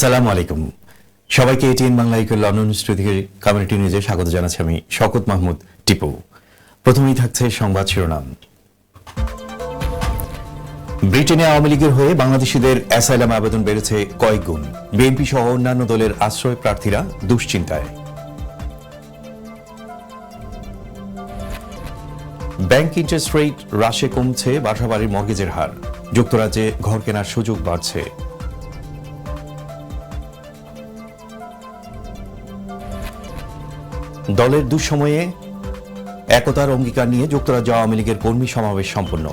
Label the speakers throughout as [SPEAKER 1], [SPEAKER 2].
[SPEAKER 1] আসসালামু আলাইকুম। সবাইকে ATN Bangla equal London studio থেকে কমিউনিটি নিউজে স্বাগত জানাচ্ছি আমি শওকত মাহমুদ টিপু। প্রথমেই থাকছে সংবাদ শিরোনাম। ব্রিটেনে আওয়ামী লীগের হয়ে বাংলাদেশিদের অ্যাসাইলাম আবেদন বেড়েছে কয়েক গুণ। বিএনপি সহ অন্যান্য দলের আশ্রয় প্রার্থীরা দুশ্চিন্তায়। ব্যাংক ইন্টারেস্ট রেট হ্রাসে কমছে বাসাবাড়ির মর্গেজের হার। যুক্তরাজ্যে ঘর কেনার সুযোগ বাড়ছে। দলের দুঃসময়ে একতার অঙ্গীকার নিয়ে যুক্তরাজ্য আওয়ামী লীগের কর্মী সমাবেশ সম্পন্ন।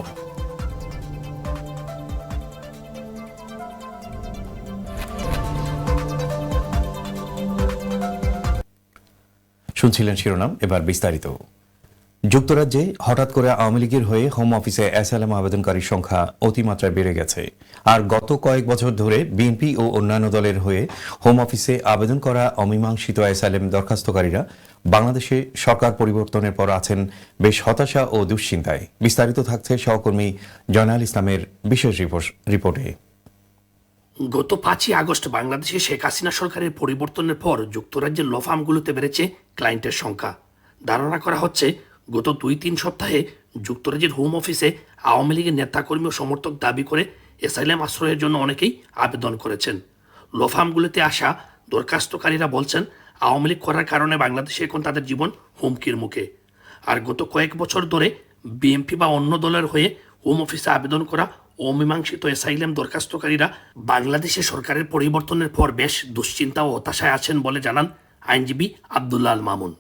[SPEAKER 1] শুনছিলেন শিরোনাম, এবার বিস্তারিত। যুক্তরাজ্যে হঠাৎ করে আওয়ামী লীগের হয়ে হোম অফিসে অ্যাসাইলাম আবেদনকারীর সংখ্যা অতিমাত্রায় বেড়ে গেছে। আর গত কয়েক বছর ধরে বিএনপি ও অন্যান্য দলের হয়ে হোম অফিসে আবেদন করা অমীমাংসিত অ্যাসাইলাম দরখাস্তকারীরা বাংলাদেশে সরকার পরিবর্তনের পর আছেন বেশ হতাশা ও দুশ্চিন্তায়। বিস্তারিত থাকছে সহকর্মী জয়নাল ইসলামের বিশেষ রিপোর্টে।
[SPEAKER 2] গত 5ই আগস্ট বাংলাদেশে শেখ হাসিনা সরকারের পরিবর্তনের পর যুক্তরাজ্যের ল ফার্মগুলোতে বেড়েছে ক্লায়েন্টের সংখ্যা। ধারণা করা হচ্ছে গত 2-3 সপ্তাহে যুক্তরাজ্যের হোম অফিসে আওয়ামী লীগের নেতাকর্মী ও সমর্থক দাবি করে অ্যাসাইলাম আশ্রয়ের জন্য অনেকেই আবেদন করেছেন। ল ফার্মগুলোতে আসা দরখাস্তকারীরা বলছেন আওয়ামী লীগ করার কারণে বাংলাদেশে এখন তাদের জীবন হুমকির মুখে। আর গত কয়েক বছর ধরে বিএনপি বা অন্য দলের হয়ে হোম অফিসে আবেদন করা অমীমাংসিত অ্যাসাইলাম দরখাস্তকারীরা বাংলাদেশে সরকারের পরিবর্তনের পর বেশ দুশ্চিন্তা ও হতাশায় আছেন বলে জানান আইনজীবী আব্দুল্লাহ আল মামুন।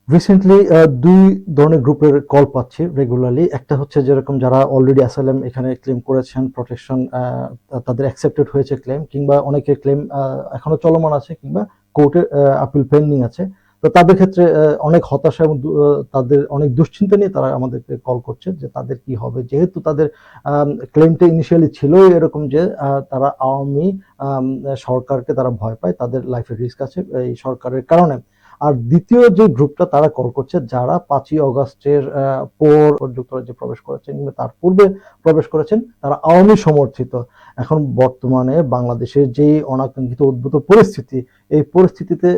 [SPEAKER 3] রিসেন্টলি দুই ধরনের গ্রুপের কল পাচ্ছি রেগুলারলি। একটা হচ্ছে যেরকম যারা অলরেডি অ্যাসাইলাম এখানে ক্লেম করেছেন, প্রোটেকশন তাদের অ্যাকসেপ্টেড হয়েছে ক্লেম, কিংবা অনেকের ক্লেম এখনো চলমান আছে, কিংবা কোর্টের আপিল পেন্ডিং আছে। তো তাদের ক্ষেত্রে অনেক হতাশা এবং তাদের অনেক দুশ্চিন্তা নিয়ে তারা আমাদেরকে কল করছে যে তাদের কি হবে, যেহেতু তাদের ক্লেমটা ইনিশিয়ালি ছিল এরকম যে তারা আওয়ামী সরকারকে তারা ভয় পায়, তাদের লাইফের রিস্ক আছে এই সরকারের কারণে। আর দ্বিতীয় যে গ্রুপটা তারা কল করছে যারা 5ই অগস্টের পর যুক্তরাজ্যে প্রবেশ করেছেন কিংবা তার পূর্বে প্রবেশ করেছেন, তারা আওয়ামী সমর্থিত। এখন বর্তমানে বাংলাদেশের যে অনাকাঙ্ক্ষিত উদ্ভূত পরিস্থিতি, এই পরিস্থিতিতে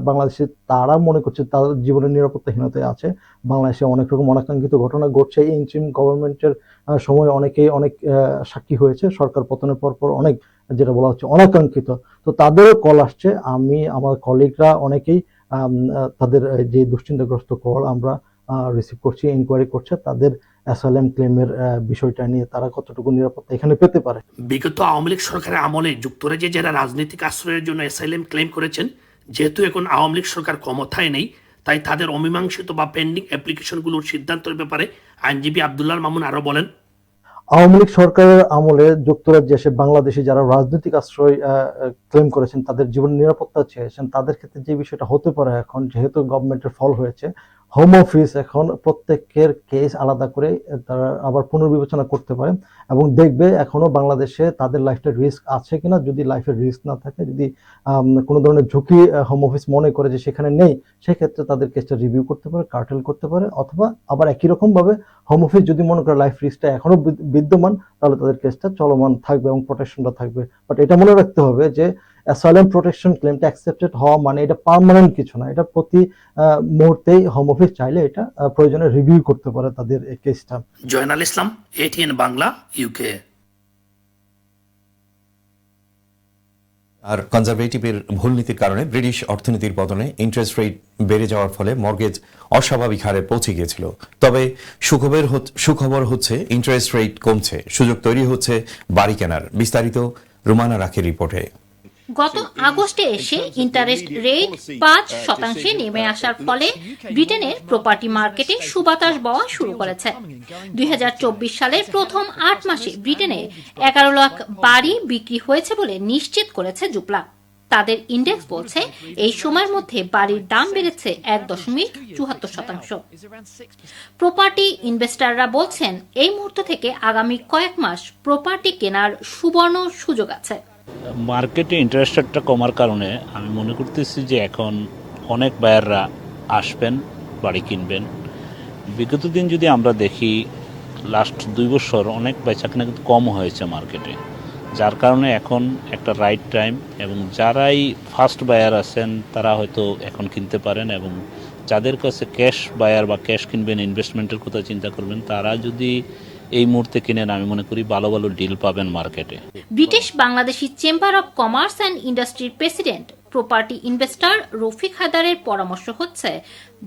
[SPEAKER 3] বাংলাদেশে তারা মনে করছে তাদের জীবনের নিরাপত্তাহীনতায় আছে। বাংলাদেশে অনেক রকম অনাকাঙ্ক্ষিত ঘটনা ঘটছে। এই ইন্টারিম গভর্নমেন্টের সময় অনেকেই অনেক সাক্ষী হয়েছে সরকার পতনের পর অনেক যেটা বলা হচ্ছে অনাকাঙ্ক্ষিত। তো তাদেরও কল আসছে। আমি আমার কলিগরা অনেকেই তাদের যে দুশ্চিন্তাগ্রস্ত কল আমরা রিসিভ করছি, ইনকোয়ারি করছে তাদের অ্যাসাইলাম ক্লেমের বিষয়টা নিয়ে, তারা কতটুকু নিরাপত্তা এখানে পেতে পারে।
[SPEAKER 2] বিগত আওয়ামী লীগ সরকারের আমলে যুক্তরাজ্যে যারা রাজনৈতিক আশ্রয়ের জন্য অ্যাসাইলাম ক্লেম করেছেন, যেহেতু এখন আওয়ামী লীগ সরকার ক্ষমতায় নেই, তাই তাদের অমীমাংসিত বা পেন্ডিং অ্যাপ্লিকেশনগুলোর সিদ্ধান্তের ব্যাপারে আইনজীবী আব্দুল্লাহ মামুন আরো বলেন,
[SPEAKER 3] আওয়ামী লীগ সরকারের আমলে যুক্তরাজ্যে এসে বাংলাদেশে যারা রাজনৈতিক আশ্রয় ক্লেম করেছেন, তাদের জীবন নিরাপত্তা চেয়েছেন, তাদের ক্ষেত্রে যে বিষয়টা হতে পারে এখন যেহেতু গভর্নমেন্টের ফল হয়েছে, হোম অফিস এখন প্রত্যেকের কেস আলাদা করে তারা আবার পুনর্বিবেচনা করতে পারে এবং দেখবে এখনো বাংলাদেশে তাদের লাইফটা রিস্ক আছে কিনা। যদি লাইফের রিস্ক না থাকে, যদি কোনো ধরনের ঝুঁকি হোম অফিস মনে করে যে সেখানে নেই, সেক্ষেত্রে তাদের কেসটা রিভিউ করতে পারে, কার্টেল করতে পারে, অথবা আবার একই রকম ভাবে হোম অফিস যদি মনে করে লাইফ রিস্কটা এখনো বিদ্যমান, তাহলে তাদের কেসটা চলমান থাকবে এবং প্রোটেকশনটা থাকবে। বাট এটা মনে রাখতে হবে যে অ্যাসাইলাম প্রোটেকশন ক্লেমটা অ্যাকসেপ্টেড হওয়া মানে এটা পার্মানেন্ট কিছু না। এটা প্রতি মুহূর্তেই হোম অফিস চাইলে এটা প্রয়োজনে রিভিউ করতে পারে তাদের এই কেসটা।
[SPEAKER 2] জয়নাল ইসলাম, এটিএন বাংলা, ইউকে।
[SPEAKER 1] আর কনজারভেটিভের ভুল নীতির কারণে ব্রিটিশ অর্থনীতির পতনে ইন্টারেস্ট রেট বেড়ে যাওয়ার ফলে মর্গেজ অস্বাভাবিক হারে পৌঁছে গিয়েছিল। তবে সুখবর হচ্ছে ইন্টারেস্ট রেট কমছে, সুযোগ তৈরি হচ্ছে বাড়ি কেনার। বিস্তারিত রুমানা রাখের রিপোর্টে।
[SPEAKER 4] গত আগস্টে এসে ইন্টারেস্ট রেট 5% নেমে আসার ফলে ব্রিটেনের প্রপার্টি মার্কেটে সুবাতাস বওয়া শুরু করেছে। 2024 সালের প্রথম 8 মাসে ব্রিটেনে 11 লাখ বাড়ি বিক্রি হয়েছে বলে নিশ্চিত করেছে জুপলা। তাদের ইন্ডেক্স বলছে এই সময়ের মধ্যে বাড়ির দাম বেড়েছে 1.74%। প্রপার্টি ইনভেস্টররা বলছেন এই মুহূর্ত থেকে আগামী কয়েক মাস প্রপার্টি কেনার সুবর্ণ সুযোগ আছে।
[SPEAKER 5] মার্কেটে ইন্টারেস্ট রেটটা কমার কারণে আমি মনে করতেছি যে এখন অনেক বায়াররা আসবেন, বাড়ি কিনবেন। বিগত দিন যদি আমরা দেখি, লাস্ট 2 বছর অনেক বেচাকেনা কিন্তু কম হয়েছে মার্কেটে। যার কারণে এখন একটা রাইট টাইম, এবং যারাই ফার্স্ট বায়ার আছেন তারা হয়তো এখন কিনতে পারেন, এবং যাদের কাছে ক্যাশ বায়ার বা ক্যাশ কিনবেন, ইনভেস্টমেন্টের কথা চিন্তা করবেন, তারা যদি এই মুহূর্তে কিনেন আমি মনে করি ভালো ভালো ডিল পাবেন মার্কেটে।
[SPEAKER 4] British Bangladeshi chamber of commerce and ইন্ডাস্ট্রির প্রেসিডেন্ট প্রপার্টি ইনভেস্টর রফিক হায়দারের পরামর্শ হচ্ছে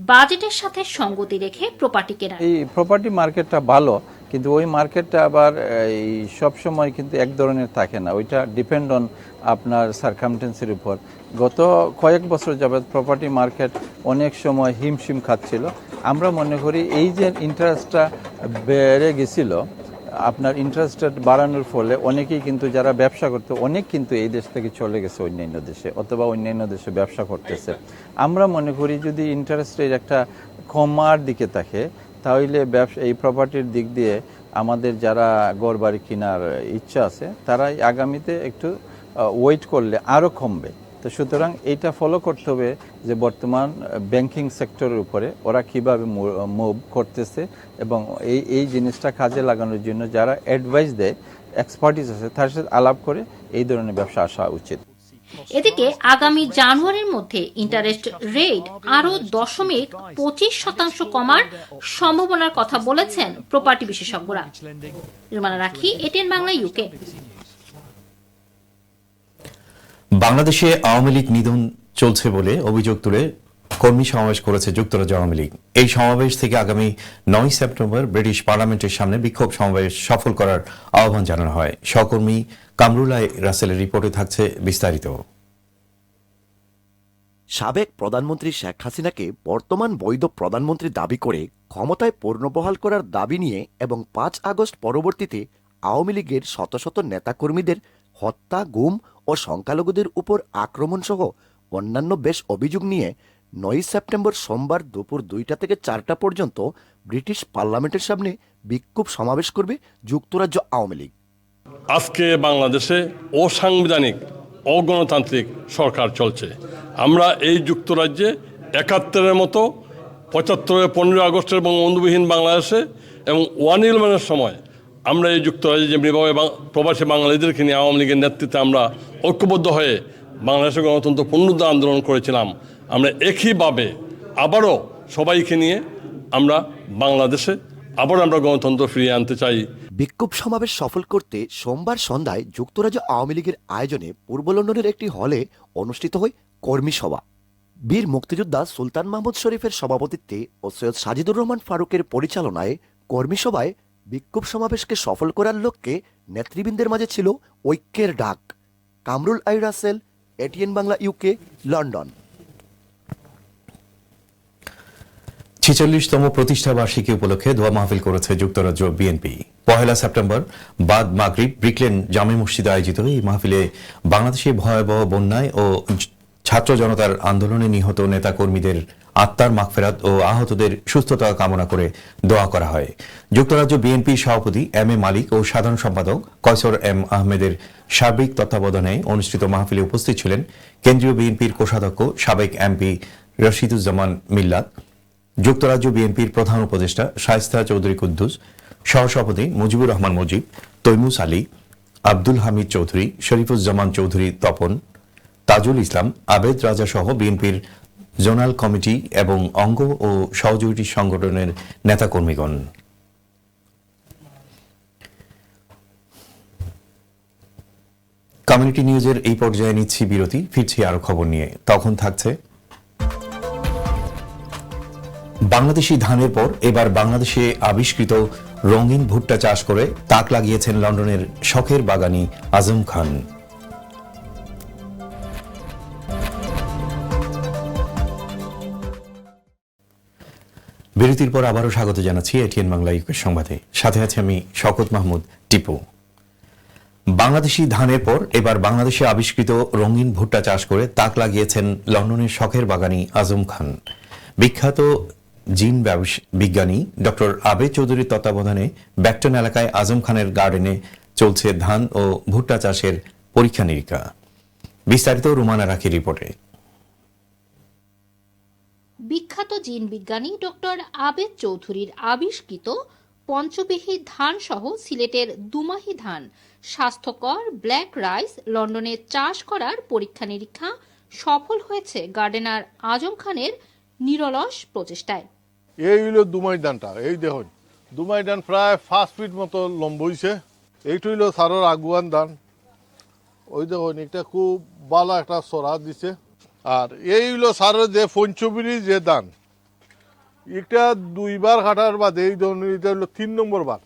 [SPEAKER 4] বাজেটের সাথে সঙ্গতি রেখে প্রপার্টি কেনা।
[SPEAKER 6] এই প্রপার্টি মার্কেটটা ভালো, কিন্তু ওই মার্কেটটা আবার এই সব সময় কিন্তু এক ধরনের থাকে না, ওইটা ডিপেন্ড অন আপনার সার্কামটেন্সের উপর। গত কয়েক বছর যাবৎ প্রপার্টি মার্কেট অনেক সময় হিমশিম খাচ্ছিল। আমরা মনে করি এই যে ইন্টারেস্টটা বেড়ে গেছিল, আপনার ইন্টারেস্ট রেট বাড়ানোর ফলে অনেকেই কিন্তু যারা ব্যবসা করতে অনেক কিন্তু এই দেশ থেকে চলে গেছে অন্যান্য দেশে, অথবা অন্যান্য দেশে ব্যবসা করতেছে। আমরা মনে করি যদি ইন্টারেস্ট রেট একটা কমার দিকে থাকে, তাহলে ব্যবসা এই প্রপার্টির দিক দিয়ে আমাদের যারা ঘর বাড়ি কেনার ইচ্ছা আছে তারাই আগামীতে একটু ওয়েট করলে আরও কমবে। তো সুতরাং এইটা ফলো করতে হবে যে বর্তমান ব্যাংকিং সেক্টরের উপরে ওরা কিভাবে মুভ করতেছে, এবং এই জিনিসটা কাজে লাগানোর জন্য যারা অ্যাডভাইস দেয়, এক্সপার্টিস আছে, তার সাথে আলাপ করে এই ধরনের ব্যবসা আসা উচিত।
[SPEAKER 4] এদিকে আগামী জানুয়ারির মধ্যে ইন্টারেস্ট রেট আরো 0.25% কমার সম্ভাবনার কথা বলেছেন প্রপার্টি বিশেষজ্ঞরা। রুমানা রাখি, এটিএন বাংলা, ইউকে।
[SPEAKER 1] বাংলাদেশে আওয়ামী লীগ নিধন চলছে বলে অভিযোগ তুলে কর্মী সমাবেশ করেছে যুক্তরাজ্য আওয়ামী লীগ। এই সমাবেশ থেকে আগামী 9 সেপ্টেম্বর ব্রিটিশ পার্লামেন্টের সামনে বিক্ষোভ সমাবেশ সফল করার আহ্বান জানানো হয়। সহকর্মী কামরুল রাসেলের রিপোর্টে থাকছে বিস্তারিত।
[SPEAKER 7] সাবেক প্রধানমন্ত্রী শেখ হাসিনাকে বর্তমান বৈধ প্রধানমন্ত্রী দাবি করে ক্ষমতায় পুনর্বহাল করার দাবি নিয়ে এবং 5 আগস্ট পরবর্তীতে আওয়ামী লীগের শত শত নেতাকর্মীদের হত্যা, গুম ও সংখ্যালঘুদের উপর আক্রমণ সহ অন্যান্য বেশ অভিযোগ নিয়ে 9 সেপ্টেম্বর সোমবার দুপুর 2টা থেকে 4টা পর্যন্ত ব্রিটিশ পার্লামেন্টের সামনে বিক্ষোভ সমাবেশ করবে যুক্তরাজ্য আওয়ামী লীগ।
[SPEAKER 8] আজকে বাংলাদেশে অসাংবিধানিক, অগণতান্ত্রিক সরকার চলছে। আমরা এই যুক্তরাজ্যে 71-এর মতো, 75-এর 15 আগস্টের বঙ্গবন্ধুবিহীন বাংলাদেশে এবং 1/11-এর সময় আমরা এই যুক্তরাজ্যে যেমনিভাবে প্রবাসী বাঙালিদেরকে নিয়ে আওয়ামী লীগের নেতৃত্বে আমরা ঐক্যবদ্ধ হয়ে বাংলাদেশের গণতন্ত্র পুনরুদ্ধার আন্দোলন করেছিলাম, আমরা একইভাবে আবারও সবাইকে নিয়ে আমরা বাংলাদেশে আবারও আমরা গণতন্ত্র ফিরিয়ে আনতে চাই।
[SPEAKER 7] বিক্ষোভ সমাবেশ সফল করতে সোমবার সন্ধ্যায় যুক্তরাজ্য আওয়ামী লীগের আয়োজনে পূর্ব লন্ডনের একটি হলে অনুষ্ঠিত হয় কর্মী সভা। বীর মুক্তিযোদ্ধা সুলতান মাহমুদ শরীফের সভাপতিত্বে ও সৈয়দ সাজিদুর রহমান ফারুকের পরিচালনায় কর্মী সভায় বিক্ষোভ সমাবেশকে সফল করার লক্ষ্যে নেতৃবৃন্দের মাঝে ছিল ঐক্যের ডাক। Kamrul Rasel, ATN Bangla, UK, London.
[SPEAKER 1] 46তম প্রতিষ্ঠা বার্ষিকী উপলক্ষে দোয়া মাহফিল করেছে যুক্তরাজ্য বিএনপি। 1 সেপ্টেম্বর বাদ মাগরিব ব্রিকলেন জামে মসজিদে আয়োজিত এই মাহফিলে বাংলাদেশে ভয়াবহ বন্যায় ও ছাত্র জনতার আন্দোলনে নিহত নেতাকর্মীদের আত্মার মাগফিরাত ও আহতদের সুস্থতা কামনা করে দোয়া করা হয়। যুক্তরাজ্য বিএনপি সভাপতি এম.এ. মালিক ও সাধারণ সম্পাদক কয়সর এম আহমেদের সার্বিক তত্ত্বাবধানে অনুষ্ঠিত মাহফিলে উপস্থিত ছিলেন কেন্দ্রীয় বিএনপির কোষাধ্যক্ষ সাবেক এমপি রশিদুজ্জামান মিল্লাত, যুক্তরাজ্য বিএনপির প্রধান উপদেষ্টা শায়েস্তা চৌধুরী কুদ্দুস, সহসভাপতি মুজিবুর রহমান মুজিব, তৈমুস আলী, আব্দুল হামিদ চৌধুরী, শরীফুজ্জামান চৌধুরী তপন, তাজুল ইসলাম, আবেদ রাজা সহ বিএনপির জোনাল কমিটি এবং অঙ্গ ও সহযোগী সংগঠনের নেতাকর্মীগণ। কমিউনিটি নিউজের এই পর্যায়ে নিচ্ছি বিরতি, ফিরছি আরো খবর নিয়ে। তখন থাকছে বাংলাদেশি ধানের পর এবার বাংলাদেশে আবিষ্কৃত রঙিন ভুট্টা চাষ করে তাক লাগিয়েছেন লন্ডনের শখের বাগানি আজম খান। বিরতির পর আবারও স্বাগত জানাচ্ছি এটিএন বাংলা ইউকে সংবাদে। সাথে আছে আমি শওকত মাহমুদ টিপু। বাংলাদেশি ধানের পর এবার বাংলাদেশে আবিষ্কৃত রঙিন ভুট্টা চাষ করে তাক লাগিয়েছেন লন্ডনের শখের বাগানি আজম খান। বিখ্যাত জিন বিজ্ঞানী ডক্টর আবেদ চৌধুরীর তত্ত্বাবধানে ব্যাকটন এলাকায় আজম খানের গার্ডেনে চলছে ধান ও ভুট্টা চাষের পরীক্ষা নিরীক্ষা। বিস্তারিত রুমানা রাখি রিপোর্টে।
[SPEAKER 4] বিখ্যাত জিন বিজ্ঞানী ডক্টর আবেদ চৌধুরীর আবিষ্কৃত পঞ্চবিহী ধান সহ সিলেটের দুমাহি ধান স্বাস্থ্যকর ব্ল্যাক রাইস লন্ডনে চাষ করার পরীক্ষা নিরীক্ষা সফল হয়েছে গার্ডেনার আজম খানের নিরলস প্রচেষ্টায়।
[SPEAKER 9] এই হইলো দুমাই ধানটা, এই দেখুন দুমাই ধান প্রায় 5 ফিট মতো লম্বা হইছে। এইটা হইলো সারর আগুয়ান ধান, ওই দেখুন এটা খুব ভালো একটা সরা দিছে। আর এই হইলো সারর যে পঞ্চবিরি যে ধান, এটা 2 বার কাটার বাদে এই ধরনের এটা হইলো 3 নম্বর বার।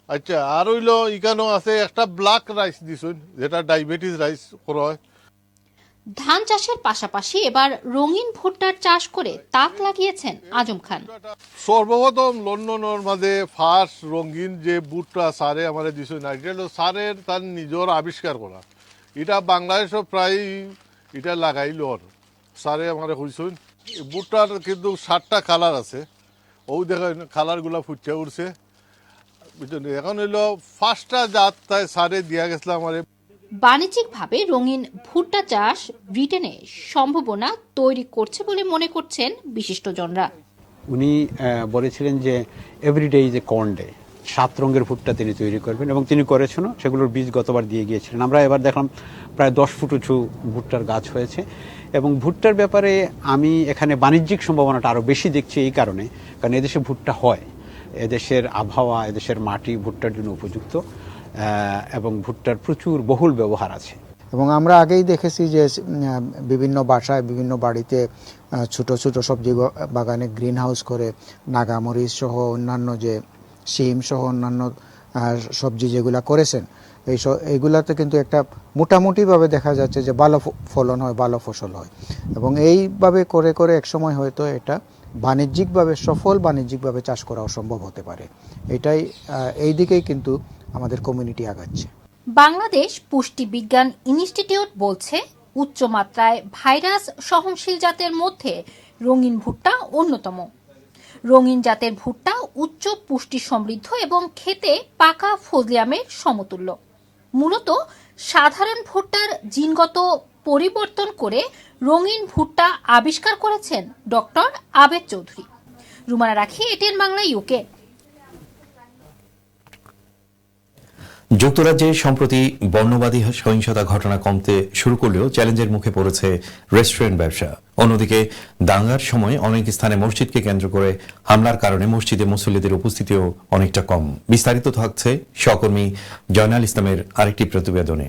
[SPEAKER 9] আচ্ছা, আর হইলো এখানেও আছে একটা ব্ল্যাক রাইস দিছেন, যেটা ডায়াবেটিস রাইস করা হয়।
[SPEAKER 4] ধান চাষের পাশাপাশি এবার রঙিন ভুট্টার চাষ করে তাক লাগিয়েছেন আজম খান।
[SPEAKER 9] সর্বপ্রথম লন্ডনের মাঝে ফার্স্ট রঙিন যে বুটটা সারে আমার দিছে না, এটা হলো সারের তার নিজের আবিষ্কার করা। এটা বাংলাদেশও প্রায় এটা লাগাইল সারে আমার হইছেন। বুটটার কিন্তু 7টা কালার আছে, ও দেখেন কালারগুলা ফুটে উঠছে। বুঝলেন, এখন হইলো ফার্স্টটা জাত তাই সারে দিয়া গেছিল আমার।
[SPEAKER 4] বাণিজ্যিকভাবে রঙিন ভুট্টা চাষ ব্রিটেনে সম্ভাবনা তৈরি করছে বলে মনে করছেন বিশিষ্টজনরা।
[SPEAKER 10] উনি বলেছিলেন যে everyday is a corn day, 7 রঙের ভুট্টা তিনি তৈরি করবেন এবং তিনি করেছেনও। সেগুলোর বীজ গতবার দিয়ে গিয়েছিলেন। আমরা এবার দেখলাম প্রায় 10 ফুট উঁচু ভুট্টার গাছ হয়েছে। এবং ভুট্টার ব্যাপারে আমি এখানে বাণিজ্যিক সম্ভাবনাটা আরও বেশি দেখছি এই কারণে, কারণ এদেশে ভুট্টা হয়, এদেশের আবহাওয়া, এদেশের মাটি ভুট্টার জন্য উপযুক্ত এবং ভুট্টার প্রচুর বহুল ব্যবহার আছে।
[SPEAKER 11] এবং আমরা আগেই দেখেছি যে বিভিন্ন বাসায় বিভিন্ন বাড়িতে ছোট ছোট সবজি বাগানে গ্রিন হাউস করে নাগামরিচ সহ অন্যান্য যে শিম সহ অন্যান্য সবজি যেগুলা করেছেন, এইগুলাতে কিন্তু একটা মোটামুটিভাবে দেখা যাচ্ছে যে ভালো ফলন হয়, ভালো ফসল হয়। এবং এইভাবে করে করে একসময় হয়তো এটা বাণিজ্যিকভাবে সফল বাণিজ্যিকভাবে চাষ করা অসম্ভব হতে পারে। এটাই এই দিকেই কিন্তু আমাদের কমিউনিটি আগাচ্ছে।
[SPEAKER 4] বাংলাদেশ পুষ্টি বিজ্ঞান ইনস্টিটিউট বলছে উচ্চমাত্রায় ভাইরাস সহনশীল জাতের মধ্যে রঙিন ভুট্টা অন্যতম। রঙিন জাতের ভুট্টা উচ্চ পুষ্টি সমৃদ্ধ এবং খেতে পাকা ফজলি আমের সমতুল্য। মূলত সাধারণ ভুট্টার জিনগত পরিবর্তন করে রঙিন ভুট্টা আবিষ্কার করেছেন ডক্টর আবেদ চৌধুরী। রুমানা রাখি, এটিএন বাংলা, ইউকে।
[SPEAKER 1] যুক্তরাজ্যে সম্প্রতি বর্ণবাদী সহিংসতা ঘটনা কমতে শুরু করলেও চ্যালেঞ্জের মুখে পড়েছে রেস্টুরেন্ট ব্যবসা। অন্যদিকে দাঙ্গার সময় অনেক স্থানে মসজিদকে কেন্দ্র করে হামলার কারণে মসজিদে মুসল্লিদের উপস্থিতিও অনেকটা কম। বিস্তারিত থাকছে সহকর্মী জয়নাল ইসলামের আরেকটি প্রতিবেদনে।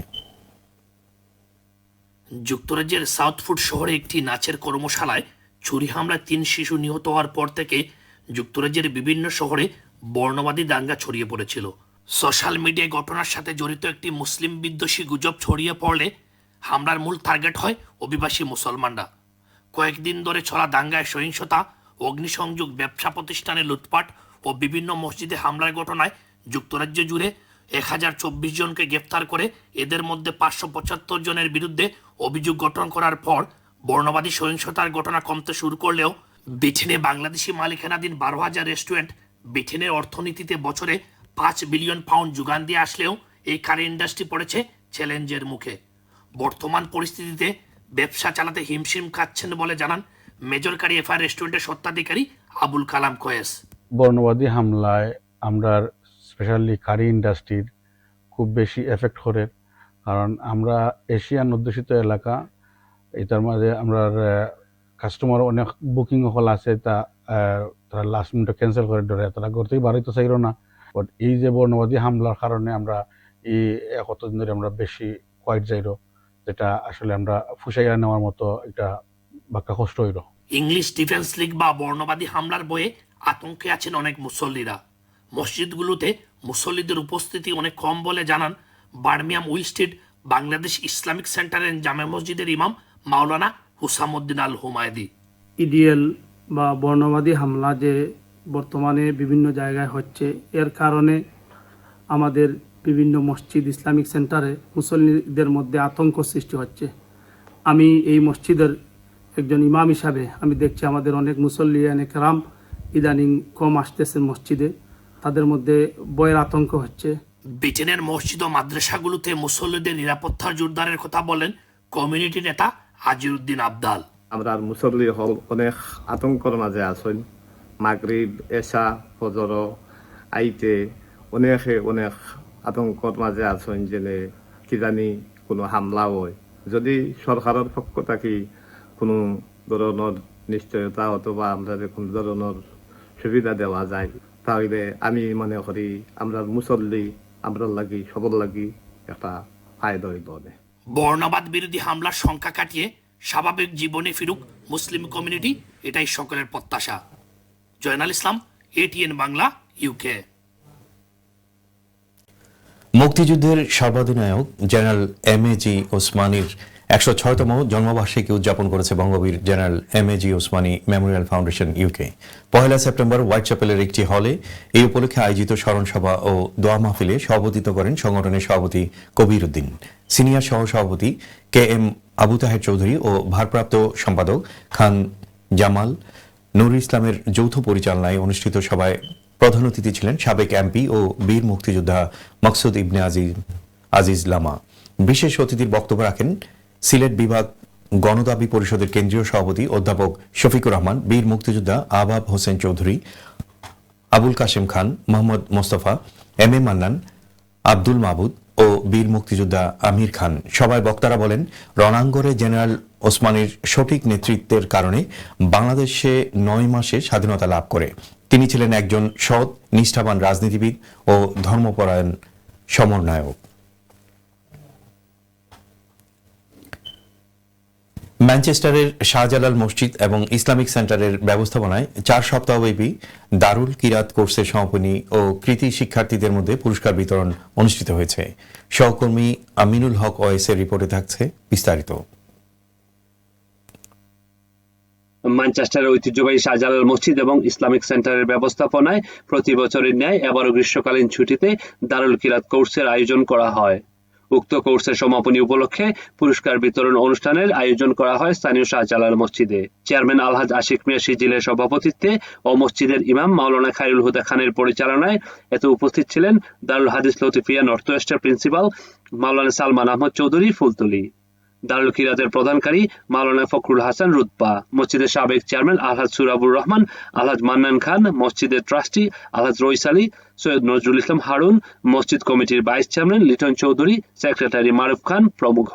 [SPEAKER 2] যুক্তরাজ্যের সাউথফুড শহরে একটি নাচের কর্মশালায় ছুরি হামলায় 3 শিশু নিহত হওয়ার পর থেকে যুক্তরাজ্যের বিভিন্ন শহরে বর্ণবাদী দাঙ্গা ছড়িয়ে পড়েছিল। সোশ্যাল মিডিয়ায় ঘটনার সাথে জড়িত একটি মুসলিম বিদ্বেষী গুজব ছড়িয়ে পড়লে হামলার মূল টার্গেট হয় অভিবাসী মুসলমানরা। কয়েকদিন ধরে চলা দাঙ্গায় সহিংসতা, অগ্নিসংযোগ, ব্যবসা প্রতিষ্ঠানে লুটপাট ও বিভিন্ন মসজিদে হামলার ঘটনায় যুক্তরাজ্য জুড়ে 1024 জনকে গ্রেফতার করে এদের মধ্যে 575 জনের বিরুদ্ধে অভিযোগ গঠন করার পর বর্ণবাদী সহিংসতার ঘটনা কমতে শুরু করলেও ব্রিটেনে বাংলাদেশি মালিকানাধীন 12,000 রেস্টুরেন্ট ব্রিটেনের অর্থনীতিতে বছরে 5 বিলিয়ন পাউন্ড যোগান দিয়ে আসলেও এই কারি ইন্ডাস্ট্রি পড়েছে চ্যালেঞ্জের মুখে। বর্তমান পরিস্থিতিতে ব্যবসা চালাতে হিমশিম খাচ্ছেন বলে জানান মেজর কারি এফআইআর রেস্টুরেন্টের স্বত্বাধিকারী আবুল কালাম কয়েস।
[SPEAKER 12] বর্ণবাদী হামলায় আমরা স্পেশালি কারি ইন্ডাস্ট্রির খুব বেশি এফেক্ট করে, কারণ আমরা এশিয়ান অধ্যুষিত এলাকা, এটার মাঝে আমরা কাস্টমার অনেক বুকিং হল আছে, তারা লাস্ট মিনিটে ক্যান্সেল করে ধরে, তারা ঘর থেকে বাড়িতে চাইল না। বাট এই যে বর্ণবাদী হামলার কারণে আমরা এই কতদিন ধরে আমরা বেশি কোয়াইট যাইল, যেটা আসলে আমরা ফুসাইয়া নেওয়ার মতো এটা বাক্কা কষ্ট হইল।
[SPEAKER 2] ইংলিশ ডিফেন্স লিগ বা বর্ণবাদী হামলার বয়ে আতঙ্কে আছেন অনেক মুসল্লিরা। মসজিদগুলোতে মুসল্লিদের উপস্থিতি অনেক কম বলে জানান বার্মিয়াম উইলস্টেড বাংলাদেশ ইসলামিক সেন্টারের জামে মসজিদের ইমাম মাওলানা হুসামউদ্দিন আল হুমায়দি।
[SPEAKER 13] ইডিএল বা বর্ণবাদী হামলা যে বর্তমানে বিভিন্ন জায়গায় হচ্ছে, এর কারণে আমাদের বিভিন্ন মসজিদ ইসলামিক সেন্টারে মুসল্লিদের মধ্যে আতঙ্ক সৃষ্টি হচ্ছে। আমি এই মসজিদের একজন ইমাম হিসাবে আমি দেখছি আমাদের অনেক মুসল্লি কেরাম ইদানিং কম আসতেছেন মসজিদে, তাদের মধ্যে ভয়ের আতঙ্ক হচ্ছে।
[SPEAKER 2] ব্রিটেনের মসজিদ ও মাদ্রাসাগুলোতে মুসল্লিদের নিরাপত্তার জোরদারের কথা বলেন কমিউনিটি নেতা আজিউদ্দিন আবদাল।
[SPEAKER 14] আমরা মুসল্লি হল অনেক আতঙ্কর মাঝে আছেন। মাগরিব, এশা, ফজর আইতে অনেকে অনেক আতঙ্কর মাঝে আছেন যে কি জানি কোনো হামলা হয় যদি সরকারের পক্ষ থাকি কোনো ধরনের নিশ্চয়তা অথবা আমরা কোনো ধরনের সুবিধা দেওয়া যায় তাহলে আমি মনে করি আমরা মুসল্লি আমরা লাগি সবর লাগি একটা ফায়দা হইব।
[SPEAKER 2] বর্ণবাদ বিরোধী হামলার সংখ্যা কাটিয়ে স্বাভাবিক জীবনে ফিরুক মুসলিম কমিউনিটি, এটাই সকলের প্রত্যাশা। জয়নাল ইসলাম, ATN বাংলা, UK।
[SPEAKER 1] মুক্তিযুদ্ধের সর্বাধিনায়ক জেনারেল MAG ওসমানীর 106তম জন্মবার্ষিকী উদযাপন করেছে Bangabir general MAG Osmani Memorial foundation UK। 1 September white চ্যাপেলের একটি হলে এই উপলক্ষে আয়োজিত স্মরণসভা ও দোয়া মাহফিলে সভাপতিত্ব করেন সংগঠনের সভাপতি কবির উদ্দিন, সিনিয়র সহসভাপতি KM আবু তাহের চৌধুরী ও ভারপ্রাপ্ত সম্পাদক খান জামাল নুর ইসলামের যৌথ পরিচালনায় অনুষ্ঠিত সভায় প্রধান অতিথি ছিলেন সাবেক MP ও বীর মুক্তিযোদ্ধা মকসুদ ইবনে আজিজ লামা। বিশেষ অতিথির বক্তব্য রাখেন সিলেট বিভাগ গণদাবি পরিষদের কেন্দ্রীয় সভাপতি অধ্যাপক শফিকুর রহমান, বীর মুক্তিযোদ্ধা আবাব হোসেন চৌধুরী, আবুল কাশেম খান, মোহাম্মদ মোস্তফা, MM মান্নান, আব্দুল মাহবুদ ও বীর মুক্তিযোদ্ধা আমির খান। সভায় বক্তারা বলেন, রণাঙ্গনে জেনারেল ওসমানীর সঠিক নেতৃত্বের কারণে বাংলাদেশে 9 মাসে স্বাধীনতা লাভ করে। তিনি ছিলেন একজন সৎ, নিষ্ঠাবান রাজনীতিবিদ ও ধর্মপরায়ণ সমন্বয়ক। ম্যানচেস্টারের শাহজালাল মসজিদ এবং ইসলামিক সেন্টারের ব্যবস্থাপনায় 4 সপ্তাহব্যাপী দারুল কিরাত কোর্সের সমাপনী ও কৃতি শিক্ষার্থীদের মধ্যে পুরস্কার বিতরণ অনুষ্ঠিত হয়েছে। সহকর্মী আমিনুল হক ওয়েসের রিপোর্টে থাকছে বিস্তারিত।
[SPEAKER 15] ম্যানচেস্টারের ঐতিহ্যবাহী শাহজালাল মসজিদ এবং ইসলামিক সেন্টারের ব্যবস্থাপনায় প্রতি বছরের ন্যায় এবারও গ্রীষ্মকালীন ছুটিতে দারুল কিরাত কোর্সের আয়োজন করা হয়। উক্ত কোর্সের সমাপনী উপলক্ষে পুরস্কার বিতরণ অনুষ্ঠানের আয়োজন করা হয় স্থানীয় শাহজালাল মসজিদে। চেয়ারম্যান আলহাজ আশিক মিয়া সিজিলের সভাপতিত্বে ও মসজিদের ইমাম মাওলানা খায়রুল হুদা খানের পরিচালনায় এতে উপস্থিত ছিলেন দারুল হাদিস লতিফিয়া নর্থ ওয়েস্টের প্রিন্সিপাল মাওলানা সালমান আহমদ চৌধুরী ফুলতলি, দারুল কিরাতের প্রধানকারী মাওলানা ফখরুল হাসান রুতবা, মসজিদের সাবেক চেয়ারম্যান আলহাজ সুরাবুর রহমান, আলহাজ মান্নান খান, মসজিদের ট্রাস্টি আলহাজ রইস আলী, সৈয়দ নজরুল ইসলাম হারুন, মসজিদ কমিটির vice chairman Liton Chowdhury, secretary Maruf Khan প্রমুখ।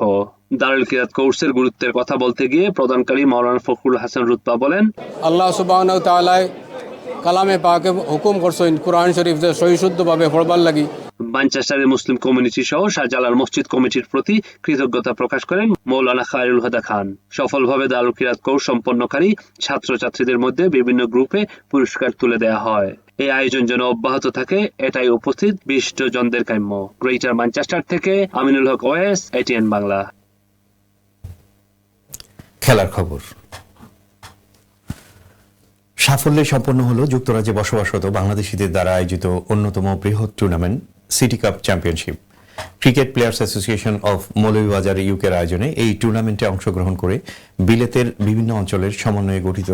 [SPEAKER 15] দারুল কিরাত কোর্সের গুরুত্বের কথা বলতে গিয়ে প্রধানকারী মাওলানা ফখরুল হাসান রুতবা বলেন,
[SPEAKER 16] আল্লাহ সুবহানাহু ওয়া তাআলা কালামে পাকে হুকুম করছেন কুরআন শরীফ যে সহিশুদ্ধভাবে পড়বার লাগি।
[SPEAKER 15] ম্যানচেস্টারের মুসলিম কমিউনিটি সহ শাহজালাল মসজিদ কমিটির প্রতি কৃতজ্ঞতা প্রকাশ করেন মৌলানা খায়রুল হুদা খান। সফলভাবে দারুল কিরাত কোর্স সম্পন্নকারী ছাত্রছাত্রীদের মধ্যে বিভিন্ন গ্রুপে পুরস্কার তুলে দেওয়া হয়। এই আয়োজন যেন অব্যাহত থাকে, এটাই উপস্থিত বিশিষ্টজনদের কাম্য। গ্রেটার ম্যানচেস্টার থেকে আমিনুল হক ওয়েস, ATN বাংলা।
[SPEAKER 1] খেলার খবর। সাফল্যে সম্পন্ন হল যুক্তরাজ্যে বসবাসরত বাংলাদেশিদের দ্বারা আয়োজিত অন্যতম বৃহৎ tournament city cup championship. Cricket players association of Moulvibazar UK'র আয়োজনে এই টুর্নামেন্টে অংশগ্রহণ করে বিলেতের বিভিন্ন অঞ্চলের সমন্বয়ে গঠিত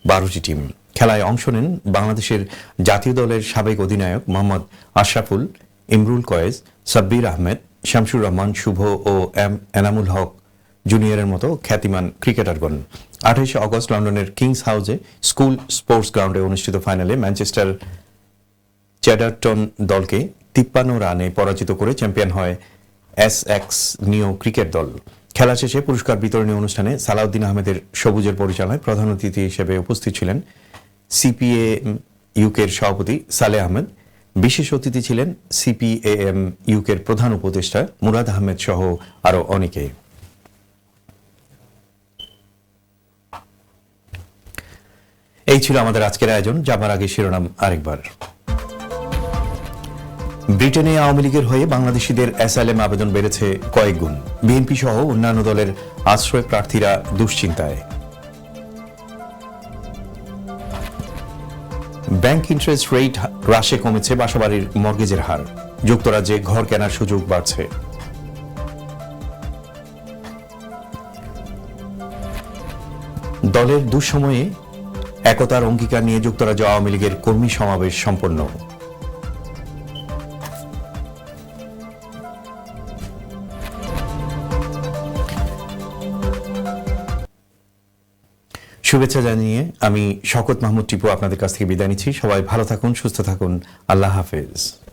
[SPEAKER 1] 12টি টিম। খেলায় অংশ নেন বাংলাদেশের জাতীয় দলের সাবেক অধিনায়ক মোহাম্মদ আশরাফুল, ইমরুল কয়েস, সাব্বির আহমেদ, শামসুর রহমান শুভ ও এনামুল হক জুনিয়রের মতো খ্যাতিমান ক্রিকেটারগণ। 28 অগস্ট লন্ডনের কিংস হাউসে স্কুল স্পোর্টস গ্রাউন্ডে অনুষ্ঠিত ফাইনালে ম্যানচেস্টার চ্যাডারটন দলকে 53 রানে পরাজিত করে চ্যাম্পিয়ন হয় SX নিও ক্রিকেট দল। খেলা শেষে পুরস্কার বিতরণী অনুষ্ঠানে সালাউদ্দিন আহমেদের সবুজের পরিচালনায় প্রধান অতিথি হিসেবে উপস্থিত ছিলেন CPAM UK'র সভাপতি সালেহ আহমেদ। বিশেষ অতিথি ছিলেন CPAM UK'র প্রধান উপদেষ্টা মুরাদ আহমেদ সহ আরও অনেকে। এই ছিল আমাদের আজকের আয়োজন। যাবার আগে শিরোনাম আরেকবার। ব্রিটেনে আওয়ামী লীগের হয়ে বাংলাদেশিদের অ্যাসাইলাম আবেদন বেড়েছে কয়েক গুণ। বিএনপি সহ অন্যান্য দলের আশ্রয় প্রার্থীরা দুশ্চিন্তায়। ব্যাংক ইন্টারেস্ট রেট হ্রাসে কমেছে বাসাবাড়ির মর্গেজের হার। যুক্তরাজ্যে ঘর কেনার সুযোগ বাড়ছে। দলের দুঃসময়ে একতার অঙ্গীকার নিয়ে যুক্তরাজ্য আওয়ামী লীগের কর্মী সমাবেশ সম্পন্ন। শুভেচ্ছা জানিয়ে আমি শওকত মাহমুদ টিপু আপনাদের কাছ থেকে বিদায় নিচ্ছি। সবাই ভালো থাকুন, সুস্থ থাকুন। আল্লাহ হাফেজ।